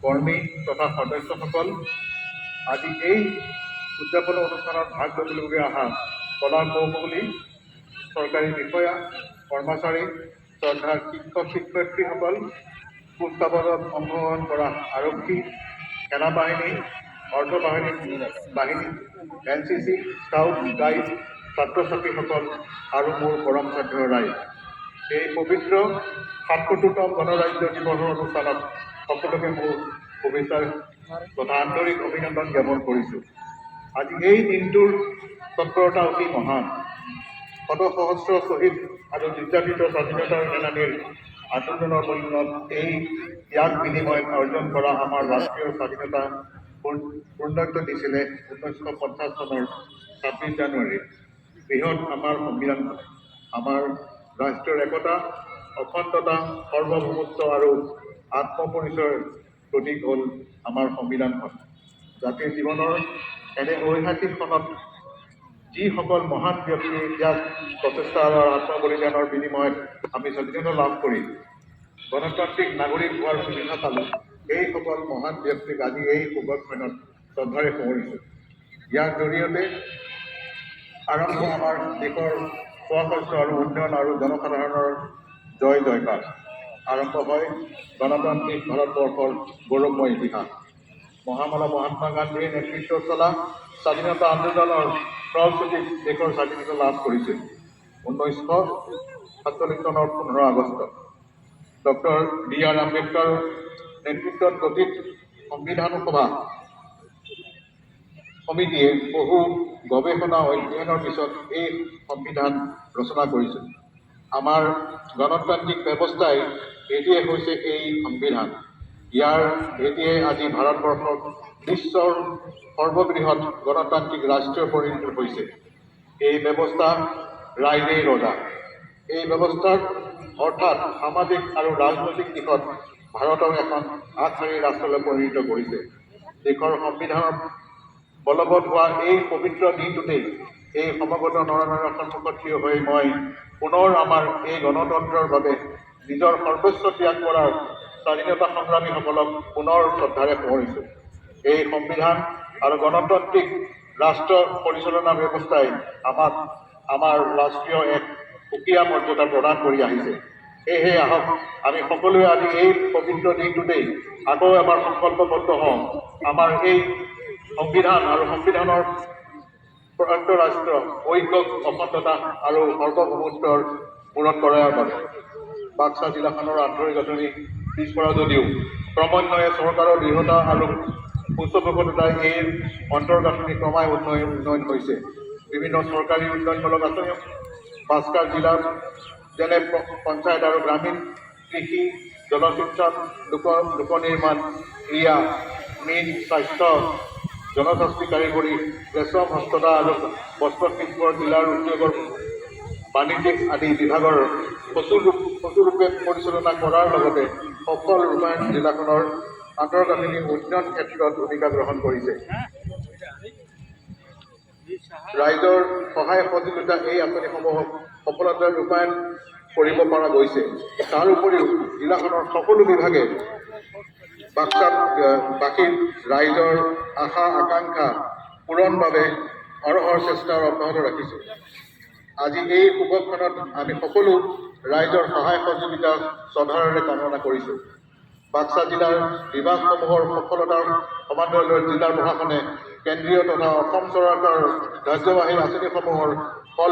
কৰ্মী তথা সদস্যসকল, আজি এই উদযাপন অনুষ্ঠানত ভাগ ল'বলগীয়া অহা কলা কৌশলী, চৰকাৰী বিষয়া, কৰ্মচাৰী, শ্ৰদ্ধাৰ শিক্ষক শিক্ষয়িত্ৰীসকল, কুচকাৱাজত অংশগ্ৰহণ কৰা আৰক্ষী, সেনাবাহিনী, বাহিনী, NCC, স্কাউট, গাইড, ছাত্ৰ ছাত্ৰীসকল আৰু মোৰ পৰম শ্ৰদ্ধেয় ৰাইজ, এই পবিত্ৰ ৭৭তম গণৰাজ্য দিৱসৰ অনুষ্ঠানত সকলোকে মোৰ শুভেচ্ছা তথা আন্তৰিক অভিনন্দন জ্ঞাপন কৰিছোঁ। আজি এই দিনটোৰ তৎপৰতা অতি মহান। শত সহস্ৰ শ্বহীদ আৰু নিৰ্যাতিত স্বাধীনতাৰ সেনানীৰ আন্দোলনৰ মূল্যত এই ত্যাগ বিনিময়ত অৰ্জন কৰা আমাৰ ৰাষ্ট্ৰীয় স্বাধীনতা পূৰ্ণত্ব দিছিলে 1950 চনৰ 26 জানুৱাৰীত। বৃহৎ আমাৰ সংবিধানখন, আমাৰ ৰাষ্ট্ৰীয় একতা, অখণ্ডতা, সাৰ্বভৌমত্ব আৰু আত্মপৰিচয়ৰ প্ৰতীক হ'ল আমাৰ সংবিধানখন। জাতিৰ জীৱনৰ এনে ঐতিহাসিক ক্ষণত যিসকল মহান ব্যক্তিৰ ত্যাগ, প্ৰচেষ্টা আৰু আত্মবলিদানৰ বিনিময়ত আমি স্বাধীনতা লাভ কৰি গণতান্ত্ৰিক নাগৰিক হোৱাৰ সুবিধা পালোঁ, এইসকল মহান ব্যক্তিক আজি এই শুভক্ষণত শ্ৰদ্ধাৰে সোঁৱৰিছোঁ। ইয়াৰ জৰিয়তে আৰম্ভ আমাৰ দেশৰ স্বাস্থ্য আৰু উন্নয়ন আৰু জনসাধাৰণৰ জয় জয়কাৰ। আৰম্ভ হয় গণতান্ত্ৰিক ভাৰতবৰ্ষৰ গৌৰৱময় ইতিহাস। মহামানৱ মহাত্মা গান্ধীৰ নেতৃত্বত চলা স্বাধীনতা আন্দোলনৰ ফলশ্ৰুতিত দেশৰ স্বাধীনতা লাভ কৰিছিল 1947 চনৰ 15 আগষ্টত। Doctor B.R. আম্বেদকাৰ নেতৃত্বত গঠিত সংবিধান সভা সমিতিয়ে বহু গৱেষণা অধ্যয়নৰ পিছত এই সংবিধান ৰচনা কৰিছিল। আমাৰ গণতান্ত্ৰিক ব্যৱস্থাই এটিয়ে হৈছে এই সংবিধান। ইয়াৰ ভেটিয়ে আজি ভাৰতবৰ্ষক বিশ্বৰ সৰ্ববৃহৎ গণতান্ত্ৰিক ৰাষ্ট্ৰীয় পৰিণত হৈছে। এই ব্যৱস্থা ৰাইজেই ৰজা। এই ব্যৱস্থাৰ অৰ্থাৎ সামাজিক আৰু ৰাজনৈতিক দিশত ভাৰতক এখন আগশাৰীৰ ৰাষ্ট্ৰলৈ পৰিণত কৰিছে। দেশৰ সংবিধানত বলবৎ হোৱা এই পবিত্ৰ দিনটোতেই এই সমবেত নৰনাৰায়ণৰ সন্মুখত থিয় হৈ মই পুনৰ আমাৰ এই গণতন্ত্ৰৰ বাবে নিজৰ সৰ্বোচ্চ ত্যাগ কৰা স্বাধীনতা সংগ্ৰামীসকলক পুনৰ শ্ৰদ্ধাৰে সোঁৱৰিছোঁ। এই সংবিধান আৰু গণতান্ত্ৰিক ৰাষ্ট্ৰ পৰিচালনা ব্যৱস্থাই আমাক আমাৰ ৰাষ্ট্ৰীয় এক সুকীয়া মৰ্যাদা প্ৰদান কৰি আহিছে। সেয়েহে আহক আমি সকলোৱে আজি এই পবিত্ৰ দিনটোতেই আকৌ এবাৰ সংকল্পবদ্ধ হওঁ আমাৰ এই সংবিধান আৰু সংবিধানৰ আন্তঃৰাষ্ট্ৰীয় ঐক্য, অখণ্ডতা আৰু সাৰ্বভৌমত্বৰ পূৰণ কৰাৰ বাবে। বাক্সা জিলাখনৰ আন্তঃগাঁথনি পিছপৰা যদিও ক্ৰমান্বয়ে চৰকাৰৰ দৃঢ়তা আৰু পৃষ্ঠপোষকতাই এই অন্তৰ্গাঁথনি ক্ৰমাই উন্নয়ন হৈছে। বিভিন্ন চৰকাৰী উন্নয়নমূলক আঁচনি বাক্সা জিলাত যেনে পঞ্চায়ত আৰু গ্ৰামীণ কৃষি, জলসিঞ্চন, লোকনিৰ্মাণ, ক্ৰীড়া, মীন, স্বাস্থ্য, জনস্বাস্থ্য কাৰিকৰী, ৰেচম, হস্ততা আৰু বস্ত্ৰশিল্পৰ জিলাৰ উদ্যোগৰ বাণিজ্যিক আদি বিভাগৰ সচুৰূপে পৰিচালনা কৰাৰ লগতে সফল ৰূপায়ণ জিলাখনৰ আন্তঃগাঁথনি উন্নয়ন ক্ষেত্ৰত ভূমিকা গ্ৰহণ কৰিছে। ৰাইজৰ সহায় সহযোগিতা এই আঁচনিসমূহক সফলতাৰে ৰূপায়ণ কৰিব পৰা গৈছে। তাৰ উপৰিও জিলাখনৰ সকলো বিভাগে বাকীৰ ৰাইজৰ আশা আকাংক্ষা পূৰণ বাবে অৰহৰ চেষ্টা অব্যাহত ৰাখিছে। আজি এই শুভক্ষণত আমি সকলো ৰাইজৰ সহায় সহযোগিতা শ্ৰদ্ধাৰে কামনা কৰিছোঁ। বাক্সা জিলাৰ বিভাগসমূহৰ সফলতাৰ সমন্বয় লৈ জিলাৰ প্ৰশাসনে কেন্দ্ৰীয় তথা অসম চৰকাৰৰ ৰাজ্যবাহী আঁচনিসমূহৰ ফল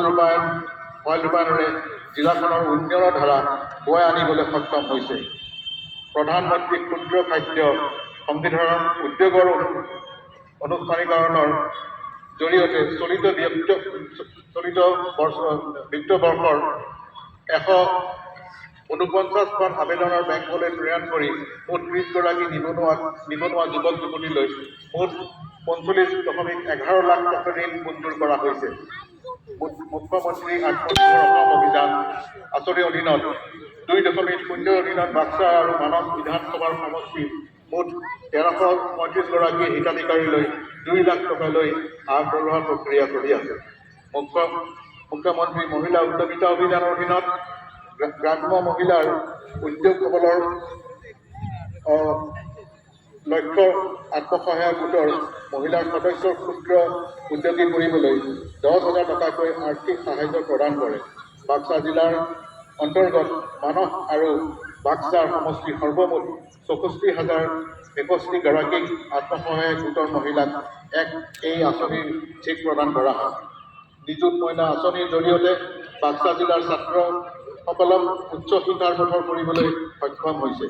ৰূপায়ণেৰে জিলাখনৰ উন্নয়নৰ ধাৰা বৈ আনিবলৈ সক্ষম হৈছে। প্ৰধানমন্ত্ৰী ক্ষুদ্ৰ খাদ্য সংবিধানৰ উদ্যোগৰ অনুষ্ঠানীকৰণৰ জৰিয়তে চলিত বিত্তবৰ্ষৰ 149খন আবেদনৰ বেংকলৈ প্ৰেৰণ কৰি মুঠ 30গৰাকী নিবনুৱা যুৱক যুৱতীলৈ মুঠ 45.11 লাখ টকা ঋণ মঞ্জুৰ কৰা হৈছে। মুখ্যমন্ত্ৰী আত্মনিৰ্ভৰ অসম অভিযান আঁচনিৰ অধীনত 2.0 অধীনত বাক্সা আৰু মানস বিধানসভাৰ সমষ্টিত মুঠ 1335গৰাকী হিতাধিকাৰীলৈ 2 লাখ টকালৈ আগবঢ়োৱাৰ প্ৰক্ৰিয়া চলি আছে। মুখ্যমন্ত্ৰী মহিলা উদ্যমিতা অভিযানৰ অধীনত গ্ৰাম্য মহিলাৰ উদ্যোগসকলৰ লক্ষ্য আত্মসহায়ক গোটৰ মহিলাৰ সদস্যৰ ক্ষুদ্ৰ উদ্যোগী কৰিবলৈ 10,000 টকাকৈ আৰ্থিক সাহায্য প্ৰদান কৰে। বাক্সা জিলাৰ অন্তৰ্গত মানস আৰু বাক্সাৰ সমষ্টি সৰ্বমুঠ 64,061গৰাকী আত্মসহায়ক গোটৰ মহিলাক এই আঁচনিৰ চেক প্ৰদান কৰা হয়। নিযুত মইনা আঁচনিৰ জৰিয়তে বাক্সা জিলাৰ ছাত্ৰসকলক উচ্চ শিক্ষাৰ পথৰ কৰিবলৈ সক্ষম হৈছে।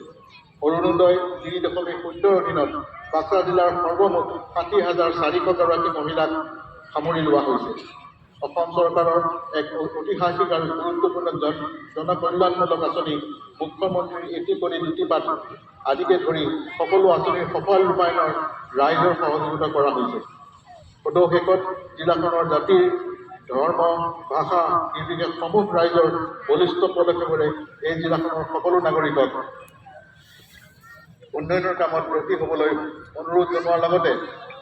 অৰুণোদয় 3.0 অধীনত বাক্সা জিলাৰ সৰ্বমুঠ 60,400গৰাকী মহিলাক সামৰি লোৱা হৈছে। অসম চৰকাৰৰ এক ঐতিহাসিক আৰু গুৰুত্বপূৰ্ণ জনকল্যাণমূলক আঁচনি মুখ্যমন্ত্ৰীৰ এটি কোটি দুটি পাত আদিকে ধৰি সকলো আঁচনিৰ সফল ৰূপায়ণৰ ৰাইজৰ সহযোগিতা কৰা হৈছে। সদৌশেষত জিলাখনৰ জাতিৰ ধৰ্ম ভাষা নিৰ্বিশেষে সমূহ ৰাইজৰ বলিষ্ঠ পদক্ষেপেৰে এই জিলাখনৰ সকলো নাগৰিকক উন্নয়নৰ কামত ব্ৰতী হ'বলৈ অনুৰোধ জনোৱাৰ লগতে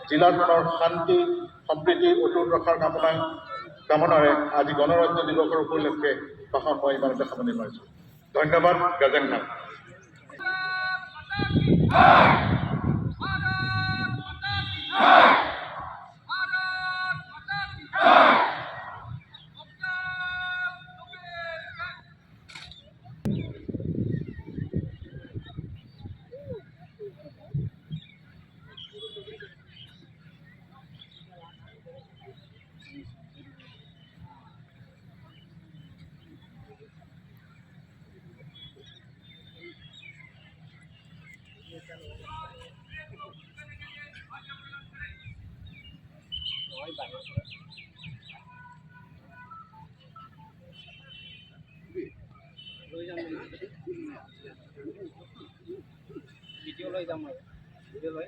জিলাখনৰ শান্তি সম্প্ৰীতি অটুট ৰখাৰ কামনাৰে আজি গণৰাজ্য দিৱসৰ উপলক্ষে ভাষণ মই ইমানতে সামৰণি মাৰিছোঁ। ধন্যবাদ। গাজেং খান। ভিডিঅ' লৈ যাম আৰু ভিডিঅ' লৈ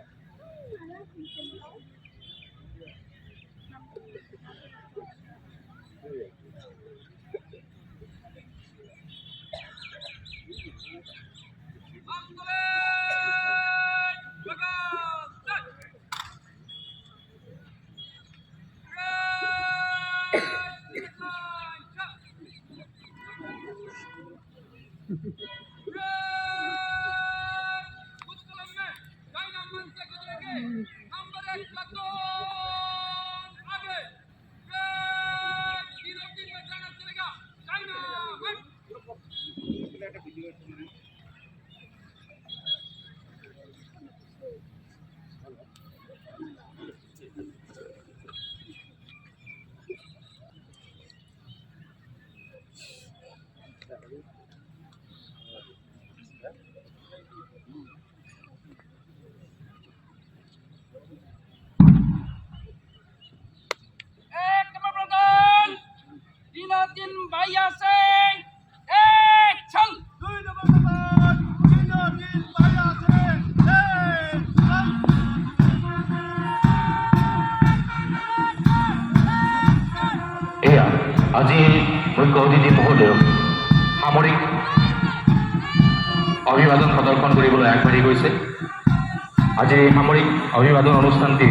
আজি মুখ্য অতিথি মহোদয় সামৰিক অভিবাদন প্ৰদৰ্শন কৰিবলৈ আগবাঢ়ি গৈছে। আজি এই সামৰিক অভিবাদন অনুষ্ঠানটি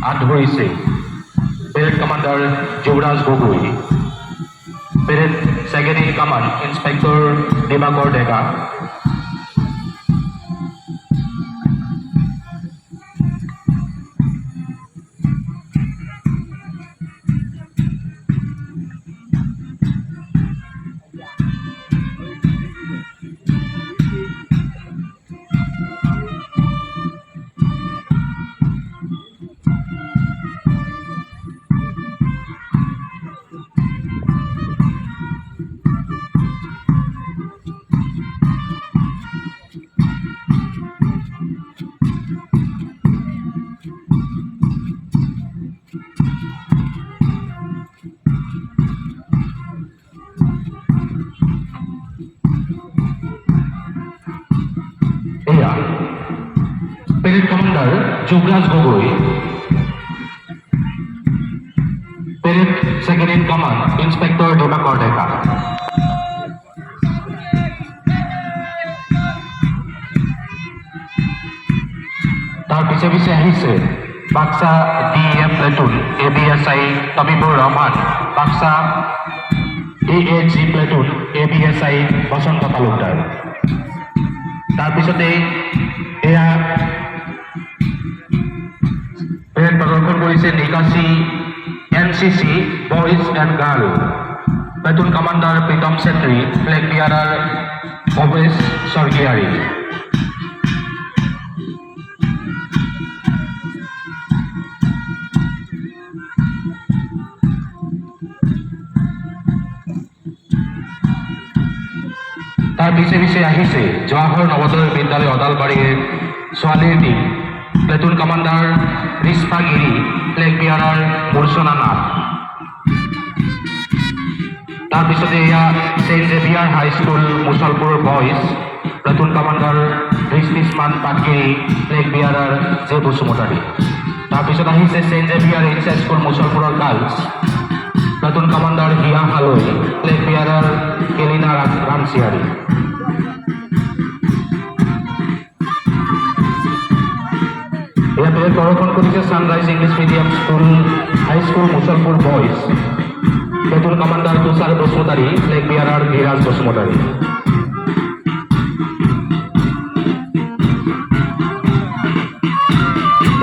হাত ধৰিছে parade commander Yuvraj Gogoi, parade second in command inspector Dibakar Deka, Parade Commander Juvraj Gogoi, Parade Second in Command Inspector Debakar Deka. তার পিছে পিছে আহিছে Baksa DM platoon ABSI Tabibur Rahman, Baksa AAG platoon ABSI Basanta Talukdar. তাৰ পিছতে এয়া পেৰেড প্ৰদৰ্শন কৰিছে Nikashi NCC boys and girl, platoon commander Pritam Chetri, flag bearer Bhabesh Swargiary. তাৰ পিছে পিছে আহিছে জৱাহৰ নৱোদয় বিদ্যালয় অদালবাৰীৰ ছোৱালীৰ team, platoon commander Rispa Giri, flag bearer Murchhana Nath. তাৰপিছতে এয়া saint Xavier high school Musalpur boys, platoon commander Rishtisman Patgiri, flag bearer J Basumatary. তাৰপিছত আহিছে Saint Xavier H S school মুছলপুৰৰ girls, platoon commander Hiya Halai, flag বিয়াৰাৰ কেলিনা Ramchiary. এয়া পেৰেড প্ৰদৰ্শন কৰিছে sunrise English medium school high school Musalpur boys, platoon commander Tushar Basumatary, flag bearer Dhiraj Basumatary.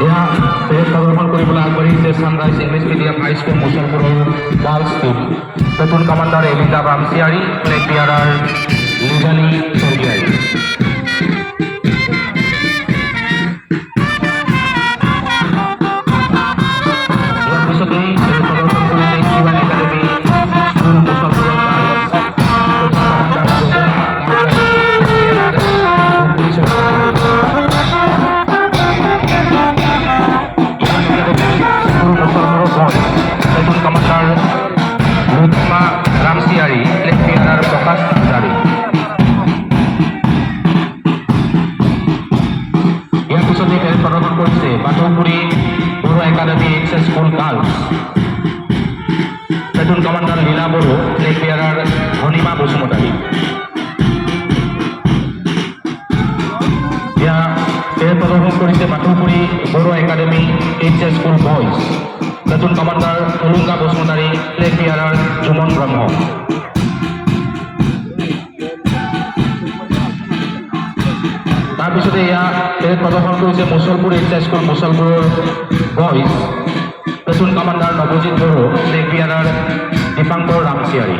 এয়া parade প্ৰদৰ্শন কৰিবলৈ আগবাঢ়িছে ছানৰাইজ ইংলিছ মিডিয়াম হাইস্কুল মুছলপুৰৰ girls team, platoon commander Eliza Ramchiary, flag bearer Lijali Swargiary. ইয়াৰ পিছতেই পেৰেড প্ৰদৰ্শন কৰিছে কিৱান একাডেমী স্কুল মুছলপুৰৰ girls, platoon commander Lutfa Ramchiary, flag bearer Prakash Narzary. ইয়াৰ পিছতে পেৰেড প্ৰদৰ্শন কৰিছে Bathoupuri Boro academy H S school girls, platoon commander Lila Boro, flag bearer Dhanima Basumatary. এয়া পেৰেড প্ৰদৰ্শন কৰিছে Bathoupuri Boro academy H S school boys, platoon commander Alungka Basumatary, flag bearer Juman Brahma. তাৰপিছতে এয়া পেৰেড প্ৰদৰ্শন কৰিছে মুছলপুৰ এইচ এছ স্কুল মুছলপুৰৰ boys, platoon commander Nabajit Boro, flag bearer Dipankar Ramchiary.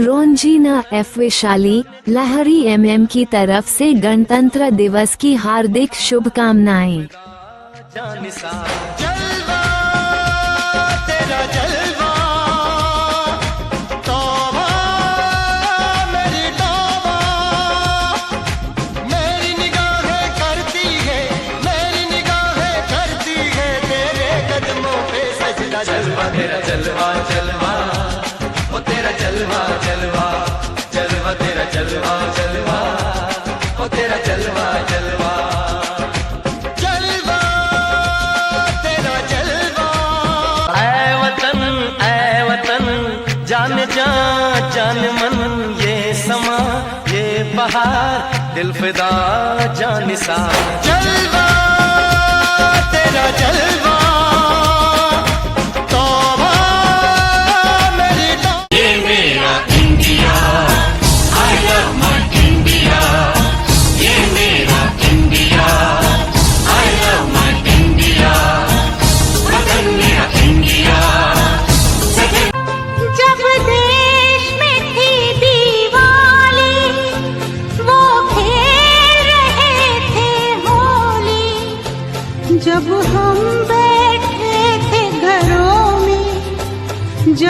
Ronjina F Vaishali Lahari MM की तरफ से गणतंत्र दिवस की हार्दिक शुभकामनाएं। जलवा तेरा जलवा, तौबा मेरी तौबा, मेरी निगाहें करती है, मेरी निगाहें करती है तेरे कदमों पे सजदा। जलवा तेरा जलवा जलवा, वो तेरा जलवा जलवा, जलवा तेरा जलवा जलवा, वो तेरा जलवा जलवा, जलवा तेरा जलवा। ऐ वतन जान जा जान मन, ये समा ये बहार दिल फिदा जानिसा। जलवा तेरा जलवा, तौबा मेरी तौबा। ये मेरा India, I love my India, ये मेरा India, I love my India, वतन मेरा इंडिया। जब देश में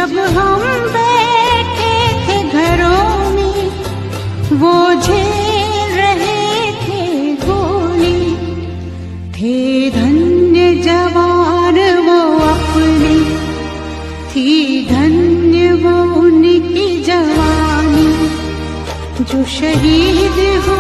जब हम बैठे थे घरों में वो झेल रहे थे गोली, थे धन्य जवान वो अपने, थी धन्य वो उनकी जवानी, जो शहीद हो